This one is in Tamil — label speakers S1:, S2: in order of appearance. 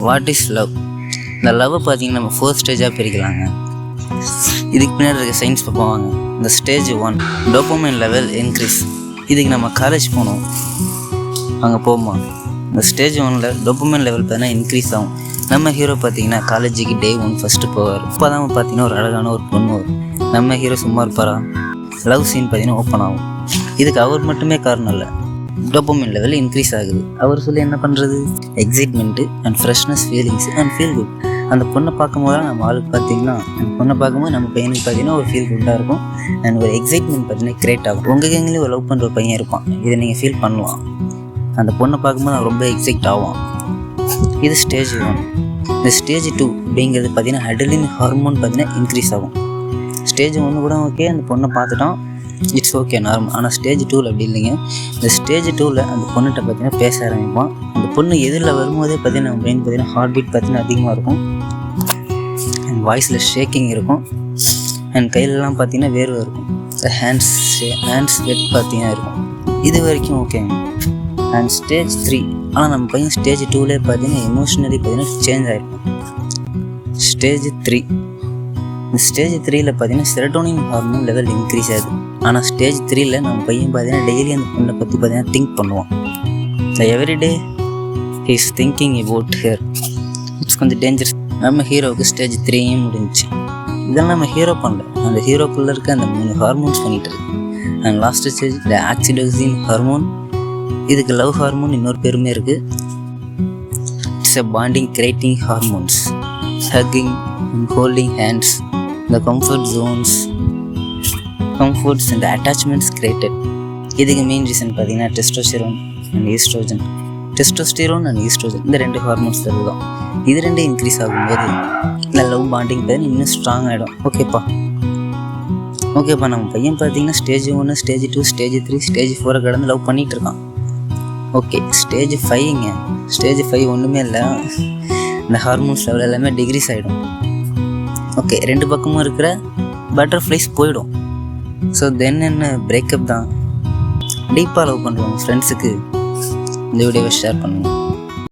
S1: What is love? இந்த லவ்வை பார்த்தீங்கன்னா நம்ம 4 ஸ்டேஜாக பிரிக்கலாங்க. இதுக்கு பின்னாடி இருக்க சயின்ஸ் பார்ப்போம். இந்த ஸ்டேஜ் 1 டோபமைன் லெவல் இன்க்ரீஸ். இதுக்கு நம்ம காலேஜ் போகணும், அங்கே போகுமா இந்த ஸ்டேஜ் 1ல் டோபமைன் லெவல் பார்த்தீங்கன்னா இன்க்ரீஸ் ஆகும். நம்ம ஹீரோ பார்த்தீங்கன்னா காலேஜுக்கு டே 1 ஃபஸ்ட்டு போவார். இப்போ தான் பார்த்தீங்கன்னா ஒரு அழகான ஒரு பொண்ணு வரும். நம்ம ஹீரோ சும்மா இருப்பாரா? லவ் சீன் பார்த்தீங்கன்னா ஓப்பன் ஆகும். இதுக்கு அவர் மட்டுமே காரணம் இல்லை, டோபமைன் லெவல் இன்க்ரீஸ் ஆகுது. அவர் சொல்லி என்ன பண்ணுறது? Excitement and freshness feelings and feel good. அந்த பொண்ணை பார்க்கும்போது நம்ம ஆளுக்கு பார்த்தீங்கன்னா அந்த பொண்ணை பார்க்கும்போது நம்ம பையனுக்கு பார்த்தீங்கன்னா ஒரு ஃபீல் குட்டாக இருக்கும் அண்ட் ஒரு எக்ஸைட்மெண்ட் பார்த்தீங்கன்னா கிரியேட் ஆகும். உங்கள் கேங்லேயும் ஒரு லவ் பண்ணுற ஒரு பையன் இருப்பான், இதை நீங்கள் ஃபீல் பண்ணலாம். அந்த பொண்ணை பார்க்கும்போது அவன் ரொம்ப எக்ஸைட் ஆகும். இது ஸ்டேஜ் 1. இந்த ஸ்டேஜ் 2 அப்படிங்கிறது பார்த்தீங்கன்னா அட்ரினலின் ஹார்மோன் பார்த்தீங்கன்னா இன்க்ரீஸ் ஆகும். ஸ்டேஜ் 1 கூட ஓகே, அந்த பொண்ணை பார்த்துட்டோம், இட்ஸ் ஓகே நார்மல். ஆனால் ஸ்டேஜ் 2ல் அப்படி இல்லைங்க. இந்த ஸ்டேஜ் 2ல் அந்த பொண்ணுகிட்ட பார்த்தீங்கன்னா பேச ஆரம்பிப்பான். அந்த பொண்ணு எதிரில் வரும்போதே பார்த்தீங்கன்னா நம்ம பிரெயின் பார்த்தீங்கன்னா ஹார்ட் பீட் பார்த்தீங்கன்னா அதிகமாக இருக்கும் அண்ட் வாய்ஸில் ஷேக்கிங் இருக்கும் அண்ட் கையிலலாம் பார்த்தீங்கன்னா வேர்வை இருக்கும். ஹேண்ட்ஸ் வெட் பார்த்தீங்கன்னா இருக்கும். இது வரைக்கும் ஓகேங்க. அண்ட் ஸ்டேஜ் 3 ஆனால் நம்ம பையன் ஸ்டேஜ் 2லே பார்த்தீங்கன்னா எமோஷ்னலி பார்த்தீங்கன்னா சேஞ்ச் ஆகிருக்கும். ஸ்டேஜ் 3 இந்த ஸ்டேஜ் 3ல் பார்த்தீங்கன்னா செரோட்டோனின் ஹார்மோன் லெவல் இன்க்ரீஸ் ஆகுது. ஆனால் ஸ்டேஜ் 3ல் நம்ம பையன் பார்த்தீங்கன்னா டெய்லி அந்த பொண்ணை பற்றி பார்த்தீங்கன்னா திங்க் பண்ணுவான். Everyday he is thinking about here. It's கொஞ்சம் டேஞ்சரஸ். நம்ம ஹீரோவுக்கு ஸ்டேஜ் 3யும் முடிஞ்சிச்சு. இதெல்லாம் நம்ம ஹீரோ பண்ணல, அந்த ஹீரோக்குள்ளே இருக்க அந்த 3 ஹார்மோன்ஸ் பண்ணிட்டு இருக்கு. அண்ட் லாஸ்ட் ஸ்டேஜ் இந்த ஆக்சிடோசின் ஹார்மோன். இதுக்கு லவ் ஹார்மோன் இன்னொரு பேருமே இருக்குது. It's a bonding creating hormones, hugging and holding hands, the comfort zones, comforts and attachments created. இதுக்கு மெயின் ரீசன் பார்த்தீங்கன்னா testosterone and oestrogen. Testosterone and oestrogen இந்த 2 ஹார்மோன்ஸ் தான். இது 2 இன்க்ரீஸ் ஆகும்போது இந்த லவ் பாண்டிங் பார்த்தீங்கன்னா இன்னும் ஸ்ட்ராங் ஆகிடும். ஓகேப்பா நம்ம பையன் பார்த்தீங்கன்னா ஸ்டேஜ் 1, ஸ்டேஜ் 2, ஸ்டேஜ் 3, ஸ்டேஜ் 4 கடந்து லவ் பண்ணிகிட்டு இருக்கான். Okay, stage 5ங்க. ஸ்டேஜ் 5 ஒன்றுமே இல்லை, இந்த ஹார்மோன்ஸ் லெவல் எல்லாமே டிக்ரீஸ் ஆகிடும். ஓகே, 2 பக்கமும் இருக்கிற பட்டர்ஃப்ளைஸ் போயிடும். ஸோ தென் என்ன, பிரேக்கப் தான். டீப்பாக லவ் பண்ணுறவங்க ஃப்ரெண்ட்ஸுக்கு இந்த வீடியோவை ஷேர் பண்ணுங்கள்.